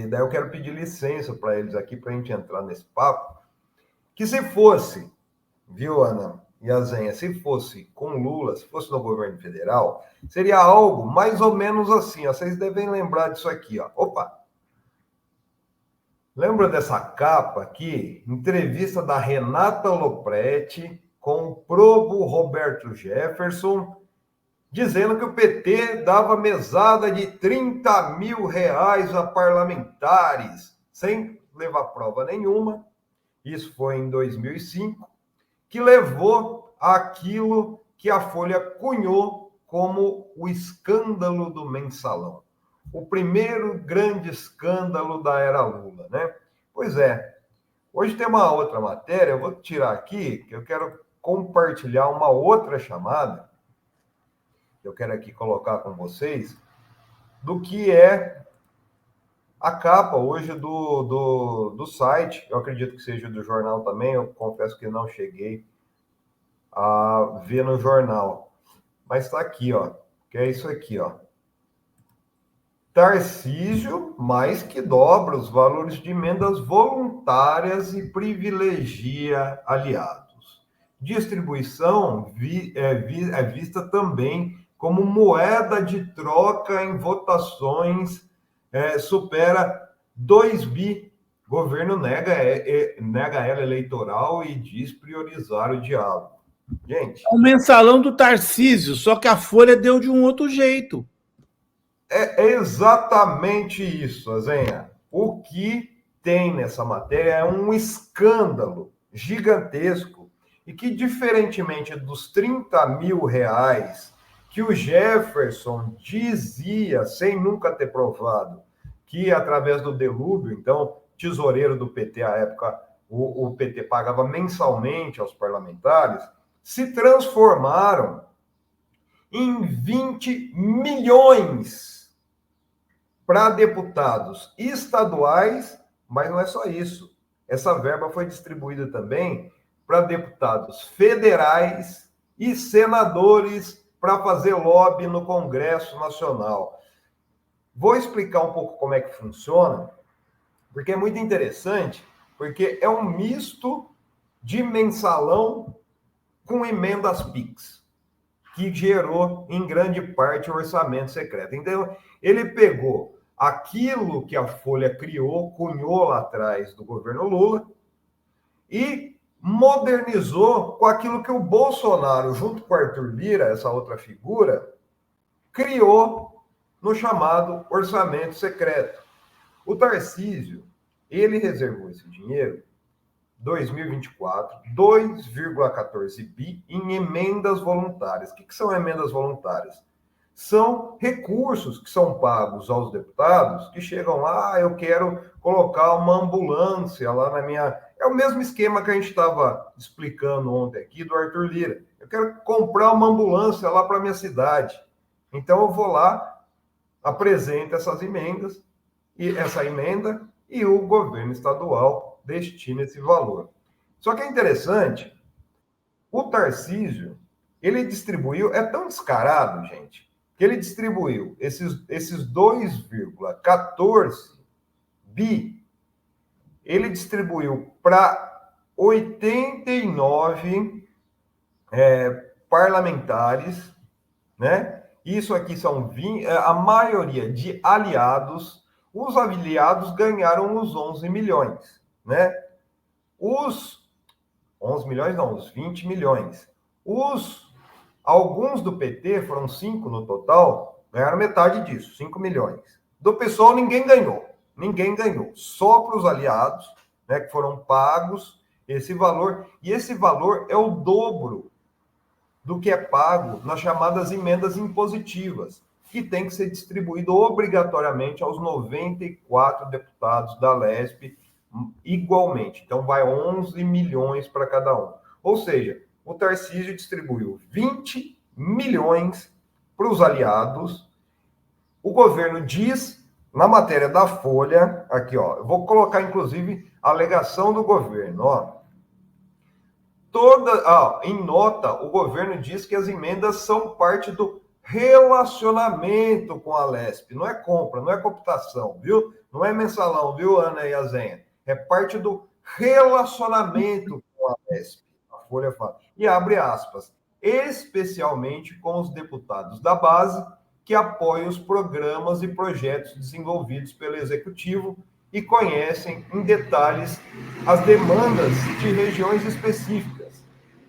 e daí eu quero pedir licença para eles aqui, para a gente entrar nesse papo, que se fosse, viu, Ana e Azenha, se fosse com Lula, se fosse no governo federal, seria algo mais ou menos assim, ó, vocês devem lembrar disso aqui, ó. Opa! Lembra dessa capa aqui? Entrevista da Renata Lopretti com o probo Roberto Jefferson, dizendo que o PT dava mesada de R$30 mil a parlamentares, sem levar prova nenhuma. Isso foi em 2005, que levou àquilo que a Folha cunhou como o escândalo do mensalão. O primeiro grande escândalo da era Lula, né? Pois é, hoje tem uma outra matéria, eu vou tirar aqui, que eu quero compartilhar uma outra chamada, que eu quero aqui colocar com vocês, do que é a capa hoje do site, eu acredito que seja do jornal também, eu confesso que não cheguei a ver no jornal, mas está aqui, ó, que é isso aqui, ó. Tarcísio mais que dobra os valores de emendas voluntárias e privilegia aliados. Distribuição é vista também como moeda de troca em votações, supera 2 bi. Governo nega ela eleitoral e diz priorizar o diálogo. Gente. É o mensalão do Tarcísio, só que a Folha deu de um outro jeito. É exatamente isso, Azenha. O que tem nessa matéria é um escândalo gigantesco e que, diferentemente dos R$30 mil que o Jefferson dizia, sem nunca ter provado, que através do delúbio, então, tesoureiro do PT à época, o PT pagava mensalmente aos parlamentares, se transformaram em 20 milhões para deputados estaduais, mas não é só isso. Essa verba foi distribuída também para deputados federais e senadores para fazer lobby no Congresso Nacional. Vou explicar um pouco como é que funciona, porque é muito interessante, porque é um misto de mensalão com emendas PIX, que gerou, em grande parte, o orçamento secreto. Então, ele pegou aquilo que a Folha criou, cunhou lá atrás do governo Lula, e modernizou com aquilo que o Bolsonaro, junto com o Arthur Lira, essa outra figura, criou no chamado orçamento secreto. O Tarcísio, ele reservou esse dinheiro 2024, 2,14 bi em emendas voluntárias. O que são emendas voluntárias? São recursos que são pagos aos deputados que chegam lá, eu quero colocar uma ambulância lá na minha... É o mesmo esquema que a gente estava explicando ontem aqui do Arthur Lira. Eu quero comprar uma ambulância lá para a minha cidade. Então eu vou lá, apresento essa emenda e o governo estadual destina esse valor. Só que é interessante, o Tarcísio, ele distribuiu, é tão descarado, gente, que ele distribuiu esses 2,14 bi, ele distribuiu para 89 parlamentares, né? Isso aqui são 20, a maioria de aliados. Os aliados ganharam os 11 milhões, né? Os 11 milhões não, os 20 milhões. Alguns do PT, foram 5 no total, ganharam metade disso, 5 milhões. Do pessoal, ninguém ganhou. Só para os aliados, né, que foram pagos esse valor. E esse valor é o dobro do que é pago nas chamadas emendas impositivas, que tem que ser distribuído obrigatoriamente aos 94 deputados da LESP igualmente. Então, vai 11 milhões para cada um. Ou seja, o Tarcísio distribuiu 20 milhões para os aliados. O governo diz, na matéria da Folha, aqui, ó, eu vou colocar, inclusive, a alegação do governo, ó. Em nota, o governo diz que as emendas são parte do relacionamento com a Lesp. Não é compra, não é computação, viu? Não é mensalão, viu, Ana e Azenha? É parte do relacionamento com a Lesp. A Folha fala. E abre aspas. Especialmente com os deputados da base que apoiam os programas e projetos desenvolvidos pelo Executivo e conhecem em detalhes as demandas de regiões específicas.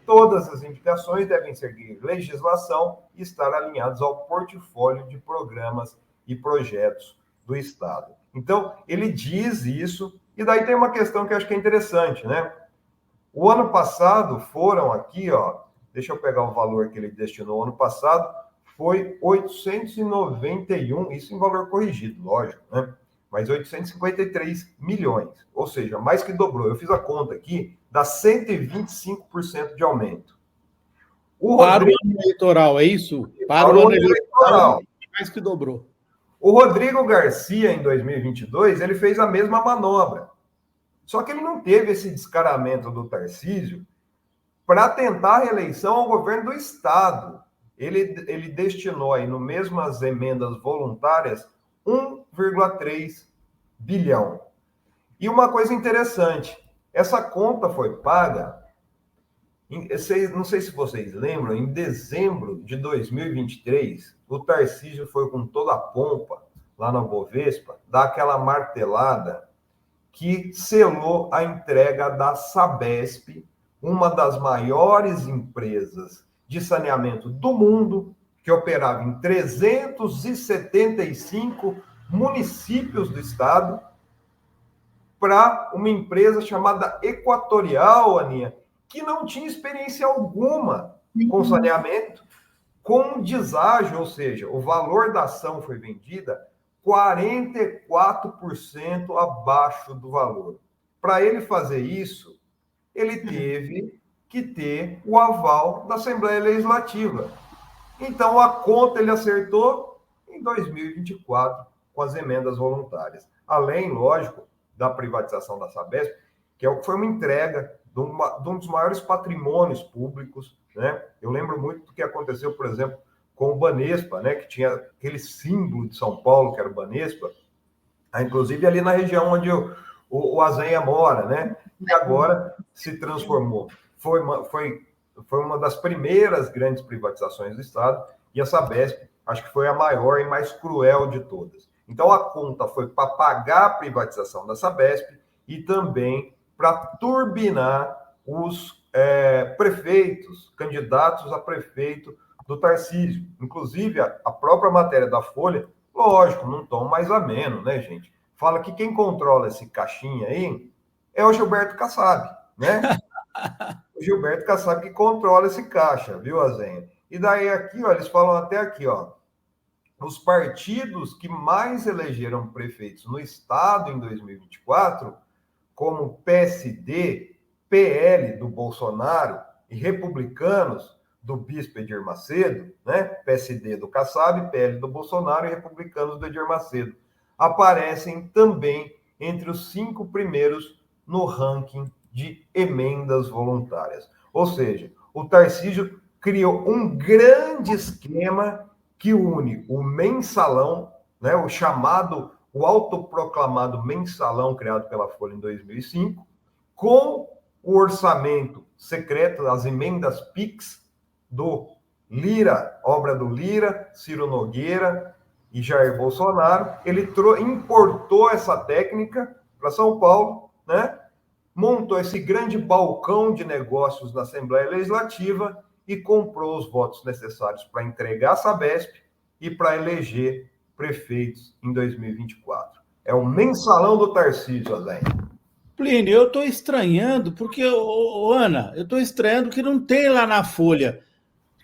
Todas as indicações devem seguir legislação e estar alinhados ao portfólio de programas e projetos do Estado. Então, ele diz isso, e daí tem uma questão que eu acho que é interessante, né? O ano passado foram aqui, ó, deixa eu pegar o valor que ele destinou ano passado, foi 891, isso em valor corrigido, lógico, né? Mas 853 milhões, ou seja, mais que dobrou. Eu fiz a conta aqui, dá 125% de aumento. Para o ano eleitoral, é isso? Para o ano eleitoral, mais que dobrou. O Rodrigo Garcia, em 2022, ele fez a mesma manobra. Só que ele não teve esse descaramento do Tarcísio para tentar a reeleição ao governo do Estado. Ele destinou aí, no mesmo as emendas voluntárias, 1,3 bilhão. E uma coisa interessante, essa conta foi paga, não sei se vocês lembram, em dezembro de 2023, o Tarcísio foi com toda a pompa lá na Bovespa, dar aquela martelada que selou a entrega da Sabesp, uma das maiores empresas de saneamento do mundo, que operava em 375 municípios do estado, para uma empresa chamada Equatorial, Aninha, que não tinha experiência alguma com saneamento, com deságio, ou seja, o valor da ação foi vendida 44% abaixo do valor. Para ele fazer isso, ele teve que ter o aval da Assembleia Legislativa. Então, a conta ele acertou em 2024 com as emendas voluntárias. Além, lógico, da privatização da Sabesp, que foi uma entrega de um dos maiores patrimônios públicos, né? Eu lembro muito do que aconteceu, por exemplo, com o Banespa, né, que tinha aquele símbolo de São Paulo, que era o Banespa, inclusive ali na região onde o Azenha mora, né, e agora se transformou. Foi uma das primeiras grandes privatizações do Estado, e a Sabesp, acho que foi a maior e mais cruel de todas. Então, a conta foi para pagar a privatização da Sabesp e também para turbinar os prefeitos, candidatos a prefeito do Tarcísio. Inclusive, a própria matéria da Folha, lógico, num tom mais ameno, né, gente? Fala que quem controla esse caixinha aí é o Gilberto Kassab, né? O Gilberto Kassab que controla esse caixa, viu, Azenha? E daí aqui, ó, eles falam até aqui, ó, os partidos que mais elegeram prefeitos no estado em 2024, como PSD, PL do Bolsonaro e republicanos do bispo Edir Macedo, né? PSD do Kassab, PL do Bolsonaro e republicanos do Edir Macedo, aparecem também entre os 5 primeiros no ranking de emendas voluntárias. Ou seja, o Tarcísio criou um grande esquema que une o mensalão, né, o autoproclamado mensalão criado pela Folha em 2005, com o orçamento secreto, as emendas PIX do Lira, obra do Lira, Ciro Nogueira e Jair Bolsonaro. Ele importou essa técnica para São Paulo, né? Montou esse grande balcão de negócios na Assembleia Legislativa e comprou os votos necessários para entregar a Sabesp e para eleger prefeitos em 2024. É o mensalão do Tarcísio, Azenha. Plínio, eu estou estranhando, porque, Ana, eu estou estranhando que não tem lá na Folha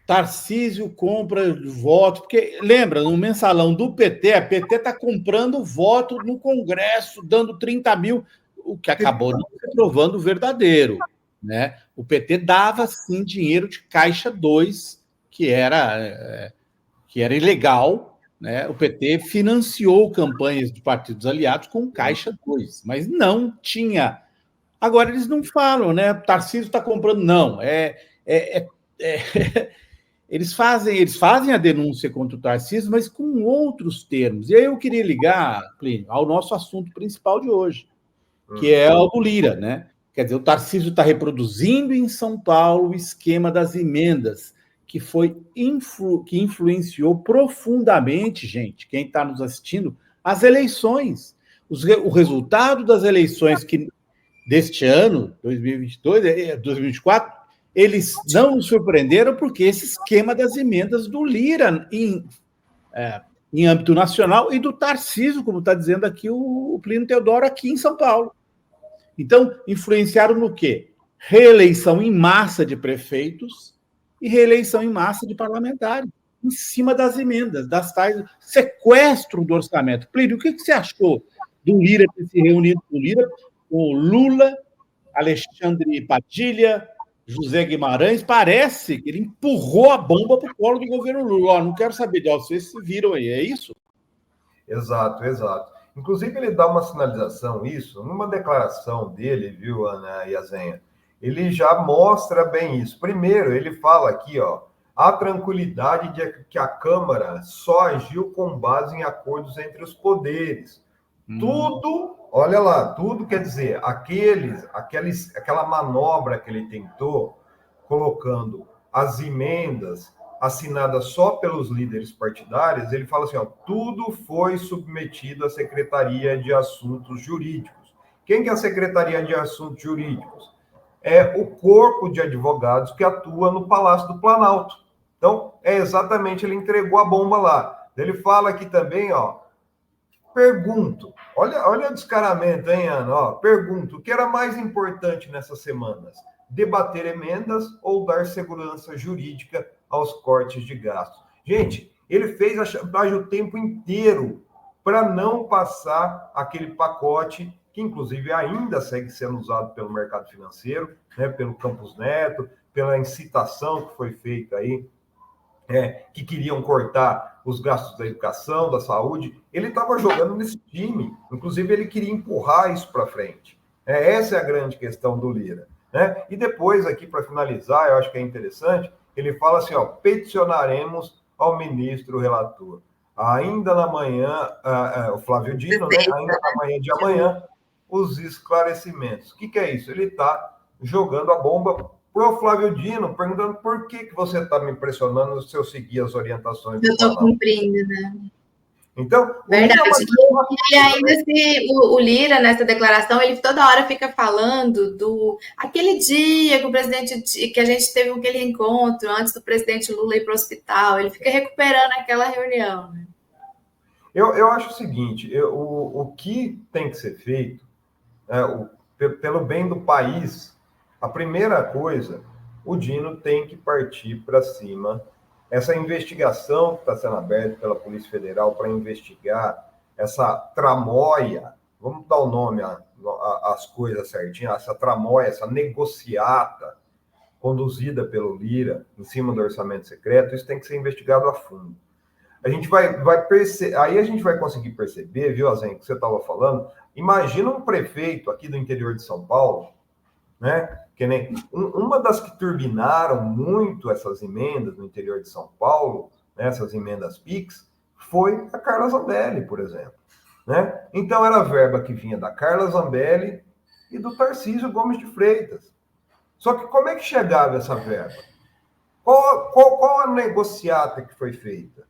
Tarcísio compra voto, porque lembra, no mensalão do PT, a PT está comprando voto no Congresso, dando 30 mil, o que acabou não se provando verdadeiro, né? O PT dava, sim, dinheiro de Caixa 2, que era ilegal, né? O PT financiou campanhas de partidos aliados com Caixa 2, mas não tinha. Agora, eles não falam, né? Tarcísio está comprando, não. eles fazem a denúncia contra o Tarcísio, mas com outros termos. E aí eu queria ligar, Plínio, ao nosso assunto principal de hoje, que é o do Lira, né? Quer dizer, o Tarcísio está reproduzindo em São Paulo o esquema das emendas, que que influenciou profundamente, gente, quem está nos assistindo, as eleições. O resultado das eleições deste ano, 2022, 2024, eles não nos surpreenderam porque esse esquema das emendas do Lira em âmbito nacional e do Tarcísio, como está dizendo aqui o Plínio Teodoro, aqui em São Paulo. Então, influenciaram no quê? Reeleição em massa de prefeitos e reeleição em massa de parlamentares, em cima das emendas, das tais sequestro do orçamento. Plínio, o que você achou do Lira ter se reunido com o Lira, com o Lula, Alexandre Padilha, José Guimarães? Parece que ele empurrou a bomba para o colo do governo Lula. Não quero saber de vocês se viram aí, é isso? Exato, exato. Inclusive, ele dá uma sinalização, isso, numa declaração dele, viu, Ana e Azenha? Ele já mostra bem isso. Primeiro, ele fala aqui, ó, a tranquilidade de que a Câmara só agiu com base em acordos entre os poderes. Tudo, olha lá, tudo quer dizer, aquela manobra que ele tentou, colocando as emendas assinadas só pelos líderes partidários, ele fala assim, ó, tudo foi submetido à Secretaria de Assuntos Jurídicos. Quem que é a Secretaria de Assuntos Jurídicos? É o corpo de advogados que atua no Palácio do Planalto. Então, exatamente, ele entregou a bomba lá. Ele fala aqui também, ó, pergunto, olha o descaramento, hein, Ana? Ó, pergunto, o que era mais importante nessas semanas? Debater emendas ou dar segurança jurídica aos cortes de gastos? Gente, ele fez a chantagem o tempo inteiro para não passar aquele pacote que, inclusive, ainda segue sendo usado pelo mercado financeiro, né, pelo Campos Neto, pela incitação que foi feita aí, que queriam cortar os gastos da educação, da saúde. Ele estava jogando nesse time. Inclusive, ele queria empurrar isso para frente. Essa é a grande questão do Lira. Né? E depois, aqui, para finalizar, eu acho que é interessante, ele fala assim, ó, peticionaremos ao ministro relator. Ainda na manhã, o Flávio Dino, né? Ainda na manhã de amanhã, os esclarecimentos. O que é isso? Ele está jogando a bomba para o Flávio Dino, perguntando por que você está me pressionando se eu seguir as orientações do Eu estou cumprindo, né? Então, verdade. E ainda o Lira, nessa declaração, ele toda hora fica falando do aquele dia que o presidente, que a gente teve aquele encontro antes do presidente Lula ir para o hospital, ele fica recuperando aquela reunião. Né? Eu acho o seguinte, o que tem que ser feito, pelo bem do país, a primeira coisa, o Dino tem que partir para cima. Essa investigação que está sendo aberta pela Polícia Federal para investigar essa tramóia, vamos dar o nome às coisas certinhas, essa tramóia, essa negociata conduzida pelo Lira em cima do orçamento secreto, isso tem que ser investigado a fundo. A gente aí a gente vai conseguir perceber, viu, Azen, que você estava falando, imagina um prefeito aqui do interior de São Paulo, né? Que nem uma das que turbinaram muito essas emendas no interior de São Paulo, né, essas emendas PIX, foi a Carla Zambelli, por exemplo. Né? Então, era a verba que vinha da Carla Zambelli e do Tarcísio Gomes de Freitas. Só que como é que chegava essa verba? Qual a negociata que foi feita?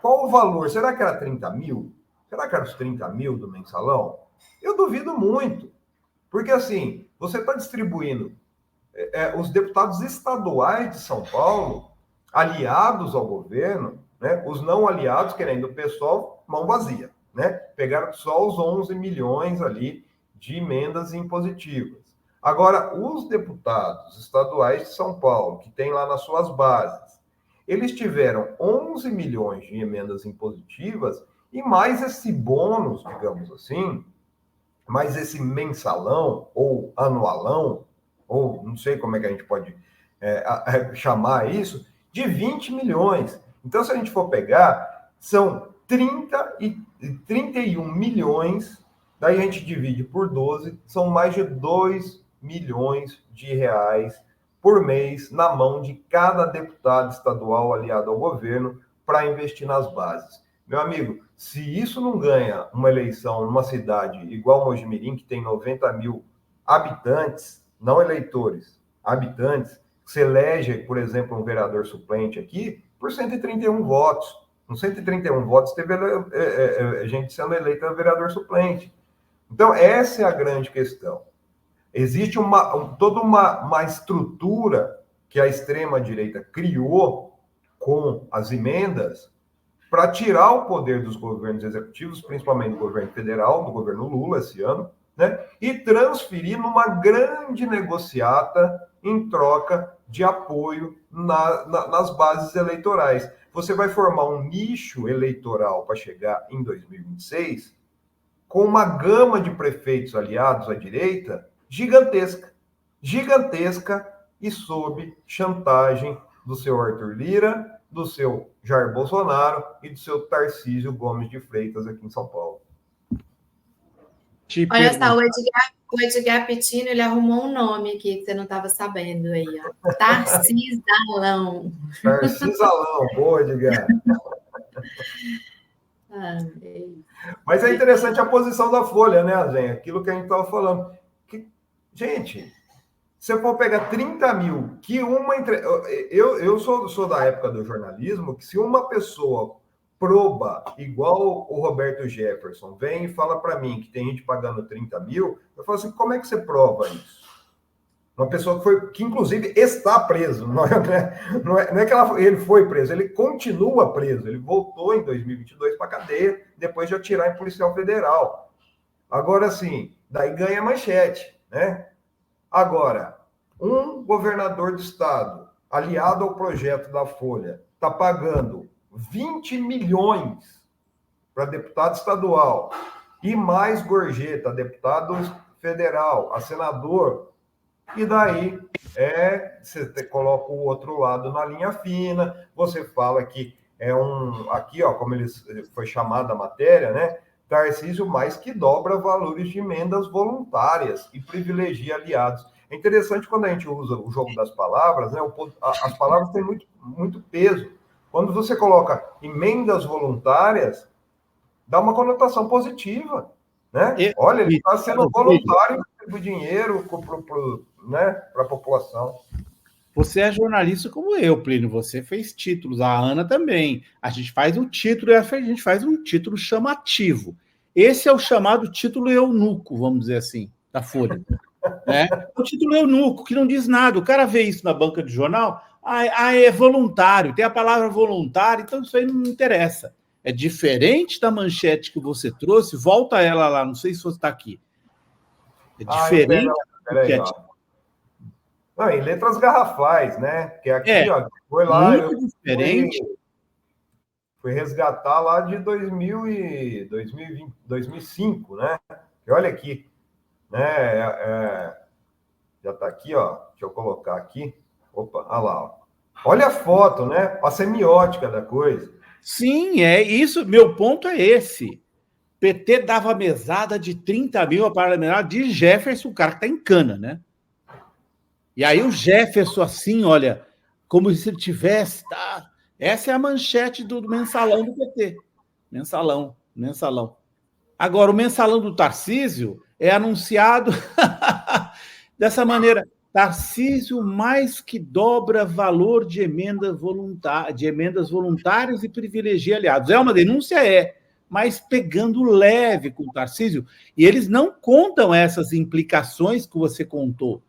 Qual o valor? Será que era 30 mil? Será que era os 30 mil do mensalão? Eu duvido muito. Porque, assim, você está distribuindo os deputados estaduais de São Paulo, aliados ao governo, né? Os não aliados, querendo o pessoal, mão vazia, né? Pegaram só os 11 milhões ali de emendas impositivas. Agora, os deputados estaduais de São Paulo, que tem lá nas suas bases, eles tiveram 11 milhões de emendas impositivas e mais esse bônus, digamos assim, mais esse mensalão ou anualão, ou não sei como é que a gente pode chamar isso, de 20 milhões. Então, se a gente for pegar, são 31 milhões, daí a gente divide por 12, são mais de 2 milhões de reais por mês na mão de cada deputado estadual aliado ao governo para investir nas bases. Meu amigo, se isso não ganha uma eleição numa cidade igual Mojimirim, que tem 90 mil habitantes, não eleitores, habitantes, você elege, por exemplo, um vereador suplente aqui por 131 votos. Com 131 votos, teve gente sendo eleita vereador suplente. Então, essa é a grande questão. Existe toda uma estrutura que a extrema-direita criou com as emendas para tirar o poder dos governos executivos, principalmente do governo federal, do governo Lula esse ano, né? E transferir numa grande negociata em troca de apoio nas bases eleitorais. Você vai formar um nicho eleitoral para chegar em 2026 com uma gama de prefeitos aliados à direita gigantesca e sob chantagem do seu Arthur Lira, do seu Jair Bolsonaro e do seu Tarcísio Gomes de Freitas aqui em São Paulo. Olha só, o Edgar Petino, ele arrumou um nome aqui que você não estava sabendo aí, ó. Tarcisalão. Tarcisalão, boa, Edgar. Mas é interessante a posição da Folha, né, Azenha? Aquilo que a gente estava falando. Gente, se eu for pegar 30 mil, que uma... Eu sou da época do jornalismo, que se uma pessoa proba, igual o Roberto Jefferson, vem e fala para mim que tem gente pagando 30 mil, eu falo assim, como é que você prova isso? Uma pessoa que inclusive, está preso. Não é que ele foi preso, ele continua preso. Ele voltou em 2022 para a cadeia, depois de atirar em policial federal. Agora, sim, daí ganha manchete, né? Agora, um governador do estado, aliado ao projeto da Folha, está pagando 20 milhões para deputado estadual e mais gorjeta, deputado federal, a senador, e daí você coloca o outro lado na linha fina, você fala que aqui, ó, como foi chamada a matéria, né? Tarcísio mais que dobra valores de emendas voluntárias e privilegia aliados. É interessante quando a gente usa o jogo das palavras, né? As palavras têm muito, muito peso. Quando você coloca emendas voluntárias, dá uma conotação positiva, né? Olha, ele está sendo voluntário do dinheiro né, para a população. Você é jornalista como eu, Plínio. Você fez títulos, a Ana também. A gente faz um título e a gente faz um título chamativo. Esse é o chamado título eunuco, vamos dizer assim, da Folha. Né? O título eunuco, que não diz nada. O cara vê isso na banca de jornal, é voluntário, tem a palavra voluntário, então isso aí não interessa. É diferente da manchete que você trouxe, volta ela lá, não sei se você está aqui. É diferente da manchete. Não, em letras garrafais, né? Que aqui, ó, foi lá, muito diferente. Fui resgatar lá de 2005, né? E olha aqui, né? Já está aqui, ó. Deixa eu colocar aqui. Opa, olha lá, ó. Olha a foto, né? A semiótica da coisa. Sim, é isso. Meu ponto é esse. PT dava mesada de 30 mil a parlamentar de Jefferson, o cara que está em cana, né? E aí o Jefferson, assim, olha, como se ele tivesse... Tá? Essa é a manchete do mensalão do PT. Mensalão. Agora, o mensalão do Tarcísio é anunciado dessa maneira. Tarcísio mais que dobra valor de emendas voluntárias e privilegia aliados. É uma denúncia? Mas pegando leve com o Tarcísio. E eles não contam essas implicações que você contou,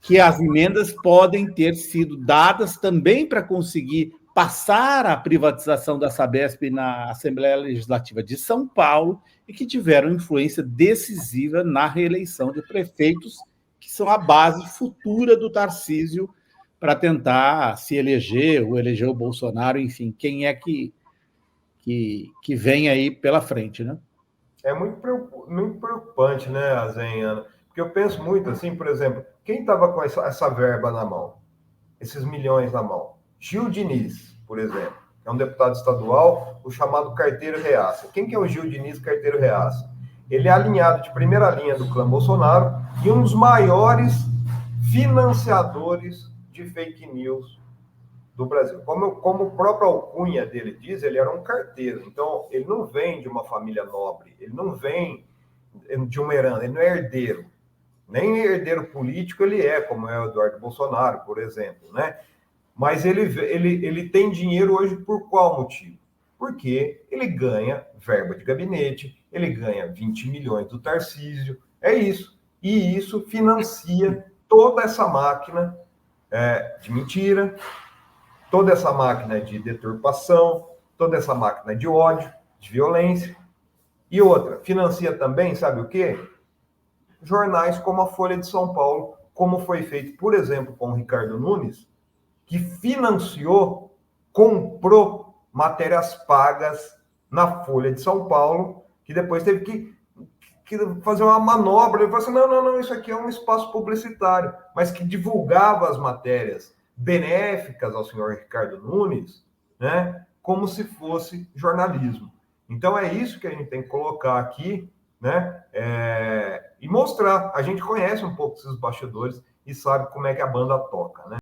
que as emendas podem ter sido dadas também para conseguir passar a privatização da Sabesp na Assembleia Legislativa de São Paulo e que tiveram influência decisiva na reeleição de prefeitos que são a base futura do Tarcísio para tentar se eleger ou eleger o Bolsonaro, enfim, quem é que vem aí pela frente, né? É muito preocupante, né, Azenha? Porque eu penso muito assim, por exemplo, quem estava com essa verba na mão, esses milhões na mão? Gil Diniz, por exemplo, é um deputado estadual, o chamado carteiro reaça. Quem que é o Gil Diniz, carteiro reaça? Ele é alinhado de primeira linha do clã Bolsonaro e um dos maiores financiadores de fake news do Brasil. Como o próprio alcunha dele diz, ele era um carteiro. Então, ele não vem de uma família nobre, ele não vem de uma herança, ele não é herdeiro. Nem herdeiro político ele é, como é o Eduardo Bolsonaro, por exemplo, né? Mas ele tem dinheiro hoje por qual motivo? Porque ele ganha verba de gabinete, ele ganha 20 milhões do Tarcísio, é isso. E isso financia toda essa máquina de mentira, toda essa máquina de deturpação, toda essa máquina de ódio, de violência. E outra, financia também, sabe o quê? Jornais como a Folha de São Paulo, como foi feito, por exemplo, com o Ricardo Nunes, que financiou, comprou matérias pagas na Folha de São Paulo, que depois teve que fazer uma manobra. Ele falou assim, não, isso aqui é um espaço publicitário, mas que divulgava as matérias benéficas ao senhor Ricardo Nunes, né, como se fosse jornalismo. Então é isso que a gente tem que colocar aqui, né, e mostrar. A gente conhece um pouco esses bastidores e sabe como é que a banda toca, né?